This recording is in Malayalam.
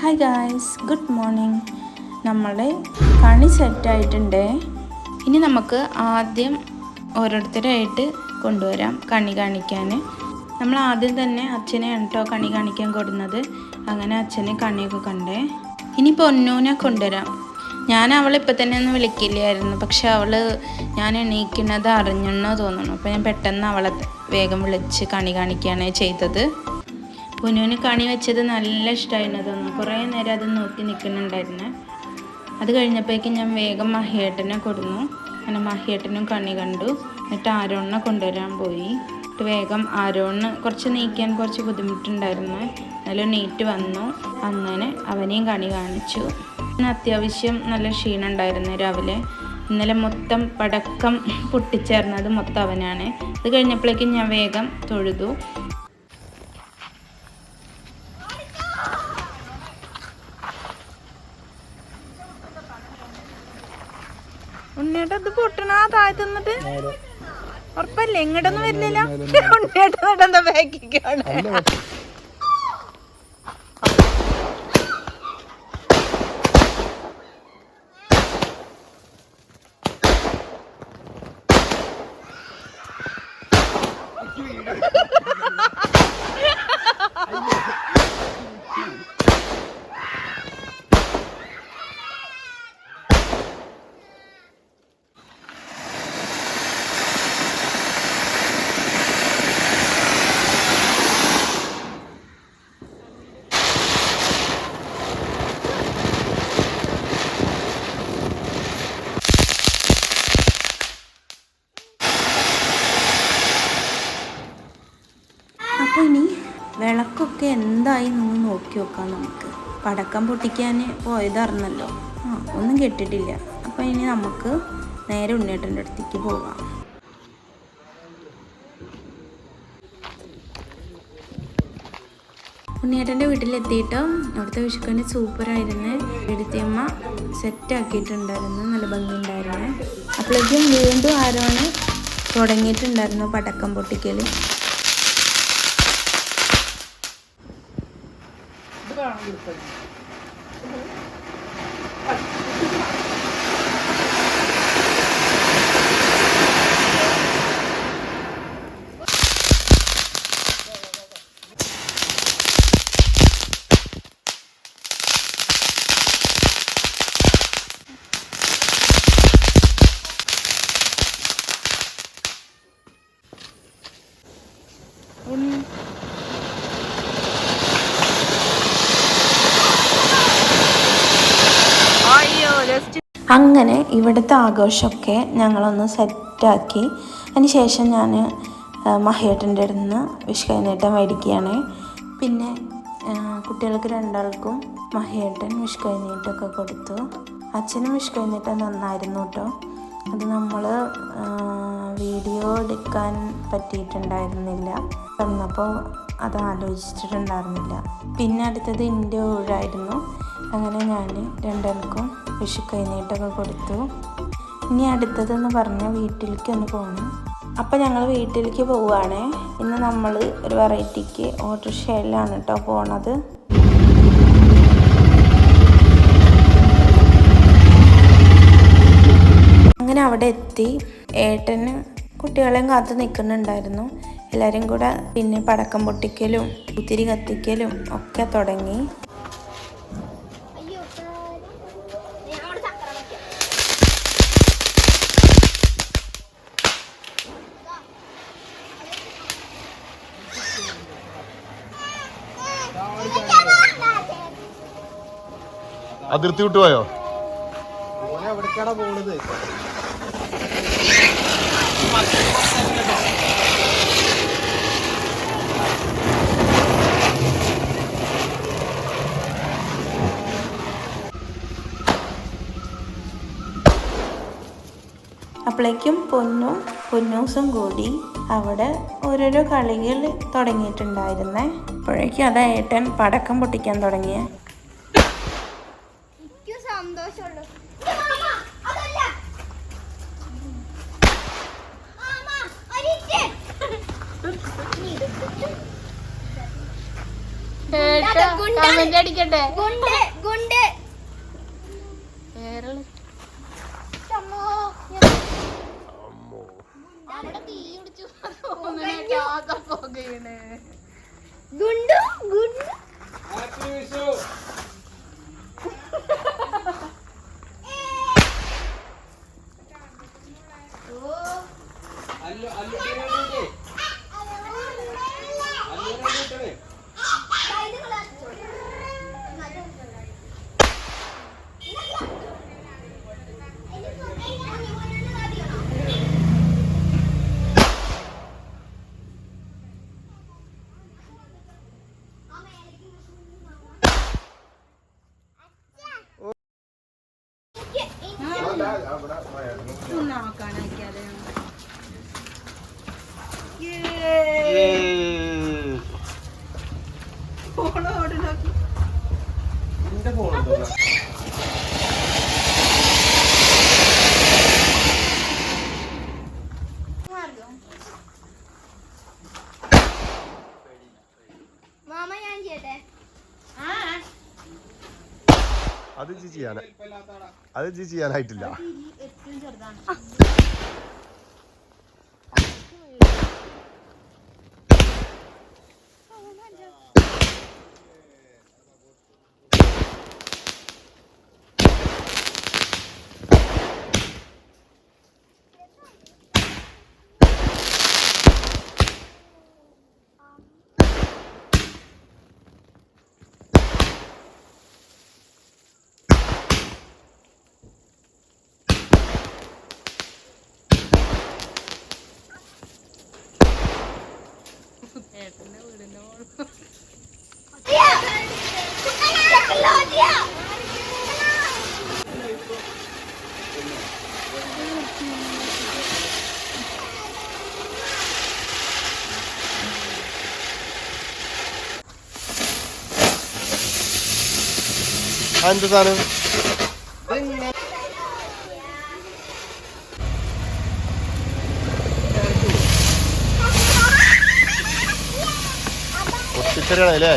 Hi guys, good morning. നമ്മുടെ കണി സെറ്റായിട്ടുണ്ട്. ഇനി നമുക്ക് ആദ്യം ഓരോരുത്തരായിട്ട് കൊണ്ടുവരാം കണി കാണിക്കാൻ. നമ്മൾ ആദ്യം തന്നെ അച്ഛനെയാണ് കേട്ടോ കണി കാണിക്കാൻ കൊടുക്കുന്നത്. അങ്ങനെ അച്ഛനെ കണിയൊക്കെ കണ്ടേ. ഇനി പൊന്നൂനെ കൊണ്ടുവരാം. ഞാൻ അവളിപ്പോൾ തന്നെ ഒന്നും വിളിക്കില്ലായിരുന്നു, പക്ഷെ അവൾ ഞാൻ എണീക്കുന്നത് അറിഞ്ഞെന്നോ തോന്നുന്നു. അപ്പോൾ ഞാൻ പെട്ടെന്ന് അവളെ വേഗം വിളിച്ച് കണി കാണിക്കുകയാണ് ചെയ്തത്. പൊന്നൂന് കണി വെച്ചത് നല്ല ഇഷ്ടമായിരുന്നു തോന്നുന്നു. കുറേ നേരം അത് നോക്കി നിൽക്കുന്നുണ്ടായിരുന്നു. അത് കഴിഞ്ഞപ്പോഴേക്കും ഞാൻ വേഗം മഹിയേട്ടനെ കൊടുന്നു. അങ്ങനെ മഹിയേട്ടനും കണി കണ്ടു. എന്നിട്ട് ആരോണിനെ കൊണ്ടുവരാൻ പോയി. എന്നിട്ട് വേഗം ആരോണിന് കുറച്ച് നീക്കാൻ കുറച്ച് ബുദ്ധിമുട്ടുണ്ടായിരുന്നു. നല്ല നീറ്റ് വന്നു. അങ്ങനെ അവനെയും കണി കാണിച്ചു. ഇന്ന് അത്യാവശ്യം നല്ല ക്ഷീണം ഉണ്ടായിരുന്നു രാവിലെ. ഇന്നലെ മൊത്തം പടക്കം പൊട്ടിച്ചേർന്നത് മൊത്തം അവനാണ്. അത് കഴിഞ്ഞപ്പോഴേക്കും ഞാൻ വേഗം തൊഴുതു. ഉണ്ണിയേട്ടത് പൊട്ടണ താഴത്ത് നിന്നിട്ട് ഉറപ്പല്ലേ ഇങ്ങോട്ടൊന്നും വരില്ല. ഉണ്ണിയേട്ട എന്താ ബാക്കിക്കാണ്. അപ്പോൾ ഇനി വിളക്കൊക്കെ എന്തായി നിന്ന് നോക്കി നോക്കാം നമുക്ക്. പടക്കം പൊട്ടിക്കാൻ പോയതറിഞ്ഞല്ലോ, ഒന്നും കെട്ടിട്ടില്ല. അപ്പോൾ ഇനി നമുക്ക് നേരെ ഉണ്ണിയേട്ടൻ്റെ അടുത്തേക്ക് പോകാം. ഉണ്ണിയേട്ടൻ്റെ വീട്ടിലെത്തിയിട്ട് അവിടുത്തെ വിഷുക്കണി സൂപ്പറായിരുന്നു. എടുത്തിയമ്മ സെറ്റാക്കിയിട്ടുണ്ടായിരുന്നു, നല്ല ഭംഗിയുണ്ടായിരുന്നു. അപ്പോഴേക്കും വീണ്ടും ആരോണ് തുടങ്ങിയിട്ടുണ്ടായിരുന്നു പടക്കം പൊട്ടിക്കൽ. അങ്ങനെ ഇവിടുത്തെ ആഘോഷമൊക്കെ ഞങ്ങളൊന്ന് സെറ്റാക്കി. അതിന് ശേഷം ഞാൻ മഹിയേട്ടൻ്റെ അടുത്ത് നിന്ന് വിഷുക്കൈനീട്ടം മേടിക്കുകയാണ്. പിന്നെ കുട്ടികൾക്ക് രണ്ടാൾക്കും മഹിയേട്ടൻ വിഷുക്കൈനീട്ടമൊക്കെ കൊടുത്തു. അച്ഛനും വിഷുക്കൈനീട്ടം നന്നായിരുന്നു കേട്ടോ. അത് നമ്മൾ വീഡിയോ എടുക്കാൻ പറ്റിയിട്ടുണ്ടായിരുന്നില്ല, വന്നപ്പോൾ അത് ആലോചിച്ചിട്ടുണ്ടായിരുന്നില്ല. പിന്നെ അടുത്തത് എൻ്റെ ഊഴായിരുന്നു. അങ്ങനെ ഞാൻ രണ്ടാൾക്കും വിഷുക്കൈനീട്ടമൊക്കെ കൊടുത്തു. ഇനി അടുത്തതെന്ന് പറഞ്ഞാൽ വീട്ടിലേക്ക് ഒന്ന് പോകണം. അപ്പോൾ ഞങ്ങൾ വീട്ടിലേക്ക് പോവുകയാണ്. ഇന്ന് നമ്മൾ ഒരു വെറൈറ്റിക്ക് ഓട്ടോറിക്ഷയിലാണ് കേട്ടോ പോണത്. അങ്ങനെ അവിടെ എത്തി. ഏട്ടന് കുട്ടികളെയും കാത്ത് നിൽക്കുന്നുണ്ടായിരുന്നു. എല്ലാവരും കൂടെ പിന്നെ പടക്കം പൊട്ടിക്കലും കുത്തിരി കത്തിക്കലും ഒക്കെ തുടങ്ങി. അതിർത്തി വിട്ടുപോയോ? എവിടേക്കാണ് പോണത്? അപ്പോഴേക്കും പൊന്നൂസും കൂടി അവിടെ ഓരോരോ കളികൾ തുടങ്ങിയിട്ടുണ്ടായിരുന്നേ. അപ്പോഴേക്കും അതാ ഏട്ടൻ പടക്കം പൊട്ടിക്കാൻ തുടങ്ങിയ. കമന്റ് അടിക്കട്ടെ. എന്റെ ഫോണുണ്ടോ മാമ ഞാൻ ചെയ്യട്ടെ അത് ചെയ്യാനായിട്ടില്ല. എന്ത് സാധനം? പൊട്ടിച്ചെറിയണല്ലേ?